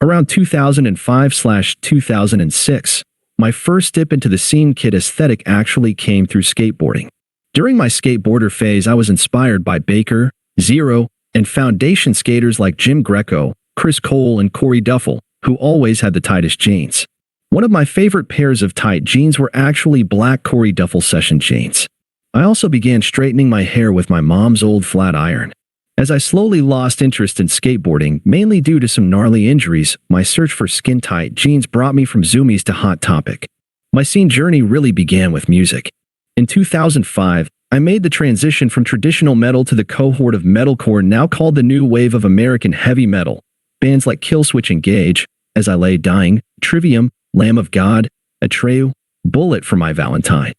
Around 2005/2006, my first dip into the scene kid aesthetic actually came through skateboarding. During my skateboarder phase, I was inspired by Baker, Zero, and foundation skaters like Jim Greco, Chris Cole, and Corey Duffel, who always had the tightest jeans. One of my favorite pairs of tight jeans were actually black Corey Duffel session jeans. I also began straightening my hair with my mom's old flat iron. As I slowly lost interest in skateboarding, mainly due to some gnarly injuries, my search for skin-tight jeans brought me from Zoomies to Hot Topic. My scene journey really began with music. In 2005, I made the transition from traditional metal to the cohort of metalcore now called the new wave of American heavy metal. Bands like Killswitch Engage, As I Lay Dying, Trivium, Lamb of God, Atreyu, Bullet for My Valentine.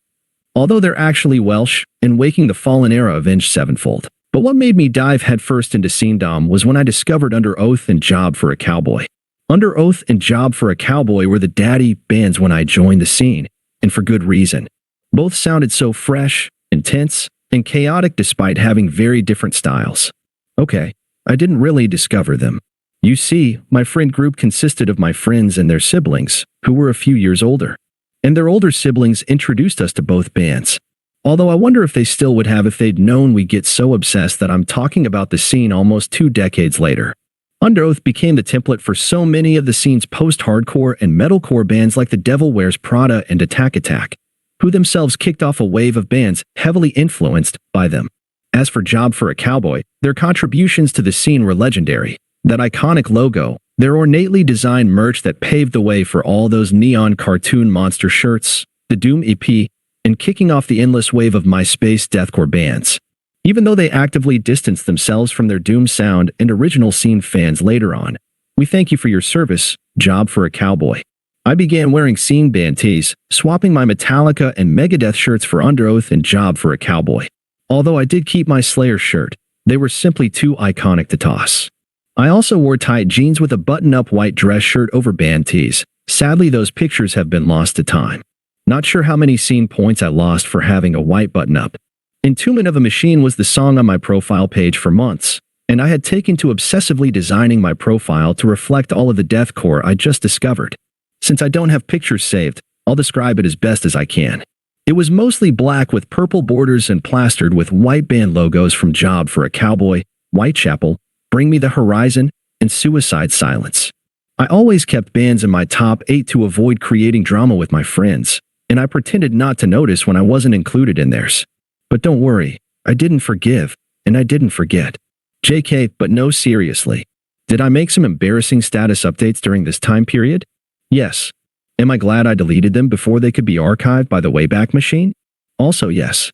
Although they're actually Welsh, and Waking the Fallen era Avenged Sevenfold. But what made me dive headfirst into scenedom was when I discovered Under Oath and Job for a Cowboy. Under Oath and Job for a Cowboy were the daddy bands when I joined the scene, and for good reason. Both sounded so fresh, intense, and chaotic despite having very different styles. Okay, I didn't really discover them. You see, my friend group consisted of my friends and their siblings, who were a few years older. And their older siblings introduced us to both bands. Although I wonder if they still would have if they'd known we'd get so obsessed that I'm talking about the scene almost 2 decades later. Under Oath became the template for so many of the scene's post-hardcore and metalcore bands like The Devil Wears Prada and Attack Attack, who themselves kicked off a wave of bands heavily influenced by them. As for Job for a Cowboy, their contributions to the scene were legendary. That iconic logo, their ornately designed merch that paved the way for all those neon cartoon monster shirts, the Doom EP, and kicking off the endless wave of Myspace deathcore bands. Even though they actively distanced themselves from their Doom sound and original scene fans later on, we thank you for your service, Job for a Cowboy. I began wearing scene band tees, swapping my Metallica and Megadeth shirts for Under Oath and Job for a Cowboy. Although I did keep my Slayer shirt, they were simply too iconic to toss. I also wore tight jeans with a button-up white dress shirt over band tees. Sadly, those pictures have been lost to time. Not sure how many scene points I lost for having a white button-up. Entombment of a Machine was the song on my profile page for months, and I had taken to obsessively designing my profile to reflect all of the deathcore I just discovered. Since I don't have pictures saved, I'll describe it as best as I can. It was mostly black with purple borders and plastered with white band logos from Job for a Cowboy, Whitechapel, Bring Me the Horizon, and Suicide Silence. I always kept bands in my top 8 to avoid creating drama with my friends, and I pretended not to notice when I wasn't included in theirs. But don't worry, I didn't forgive, and I didn't forget. JK, but no, seriously. Did I make some embarrassing status updates during this time period? Yes. Am I glad I deleted them before they could be archived by the Wayback Machine? Also yes.